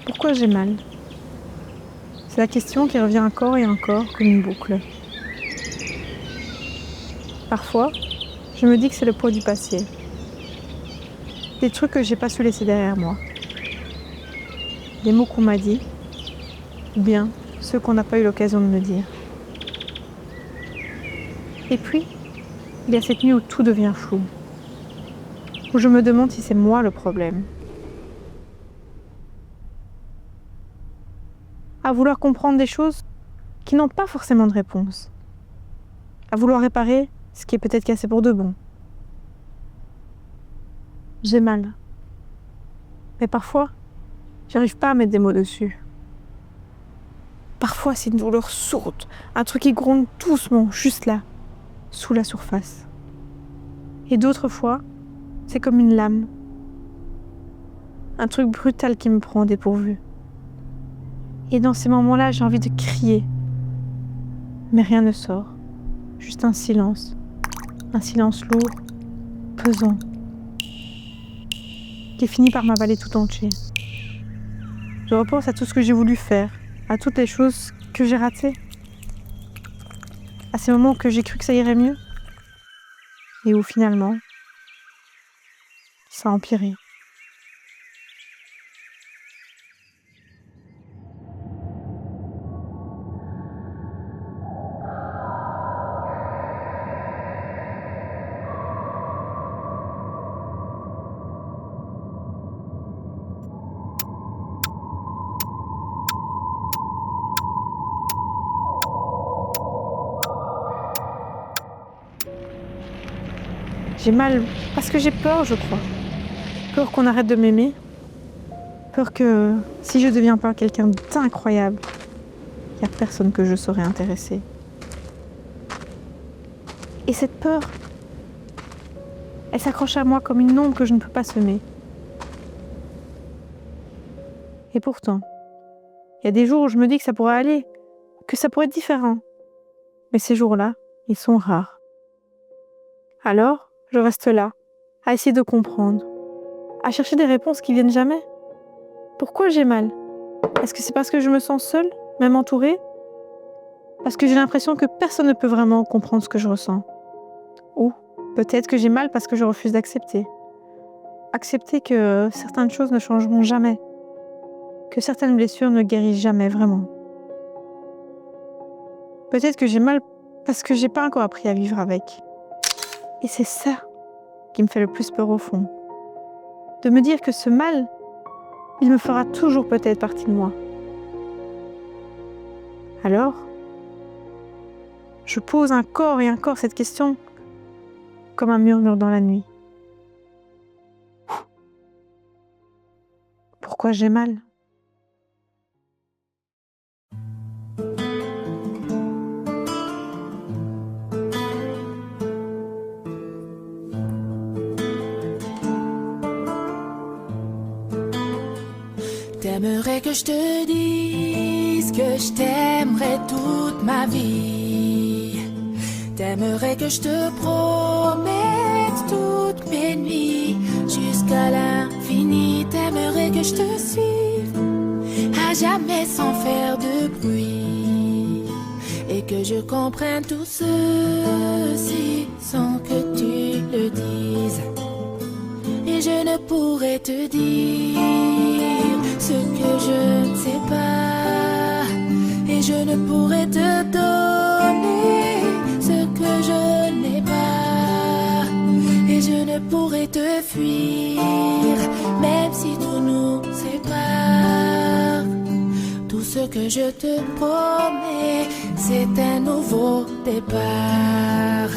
Pourquoi j'ai mal? C'est la question qui revient encore et encore comme une boucle. Parfois, je me dis que c'est le poids du passé. Des trucs que j'ai pas su laisser derrière moi. Des mots qu'on m'a dit, ou bien ceux qu'on n'a pas eu l'occasion de me dire. Et puis, il y a cette nuit où tout devient flou. Où je me demande si c'est moi le problème. À vouloir comprendre des choses qui n'ont pas forcément de réponse. À vouloir réparer ce qui est peut-être cassé pour de bon. J'ai mal. Mais parfois, j'arrive pas à mettre des mots dessus. Parfois, c'est une douleur sourde, un truc qui gronde doucement, juste là, sous la surface. Et d'autres fois, c'est comme une lame. Un truc brutal qui me prend au dépourvu. Et dans ces moments-là, j'ai envie de crier. Mais rien ne sort. Juste un silence. Un silence lourd, pesant, qui finit par m'avaler tout entier. Je repense à tout ce que j'ai voulu faire, à toutes les choses que j'ai ratées, à ces moments où j'ai cru que ça irait mieux, et où finalement, ça a empiré. J'ai mal parce que j'ai peur, je crois. Peur qu'on arrête de m'aimer. Peur que si je deviens pas quelqu'un d'incroyable, il n'y a personne que je saurais intéresser. Et cette peur, elle s'accroche à moi comme une ombre que je ne peux pas semer. Et pourtant, il y a des jours où je me dis que ça pourrait aller, que ça pourrait être différent. Mais ces jours-là, ils sont rares. Alors, je reste là, à essayer de comprendre, à chercher des réponses qui viennent jamais. Pourquoi j'ai mal? Est-ce que c'est parce que je me sens seule, même entourée? Parce que j'ai l'impression que personne ne peut vraiment comprendre ce que je ressens. Ou peut-être que j'ai mal parce que je refuse d'accepter. Accepter que certaines choses ne changeront jamais. Que certaines blessures ne guérissent jamais vraiment. Peut-être que j'ai mal parce que j'ai pas encore appris à vivre avec. Et c'est ça qui me fait le plus peur au fond. De me dire que ce mal, il me fera toujours peut-être partie de moi. Alors, je pose encore et encore cette question comme un murmure dans la nuit. Pourquoi j'ai mal? T'aimerais que je te dise que je t'aimerais toute ma vie. T'aimerais que je te promette toutes mes nuits jusqu'à l'infini. T'aimerais que je te suive à jamais sans faire de bruit. Et que je comprenne tout ceci sans que tu le dises. Et je ne pourrais te dire ce que je ne sais pas. Et je ne pourrais te donner ce que je n'ai pas. Et je ne pourrais te fuir, même si tout nous sépare. Tout ce que je te promets, c'est un nouveau départ.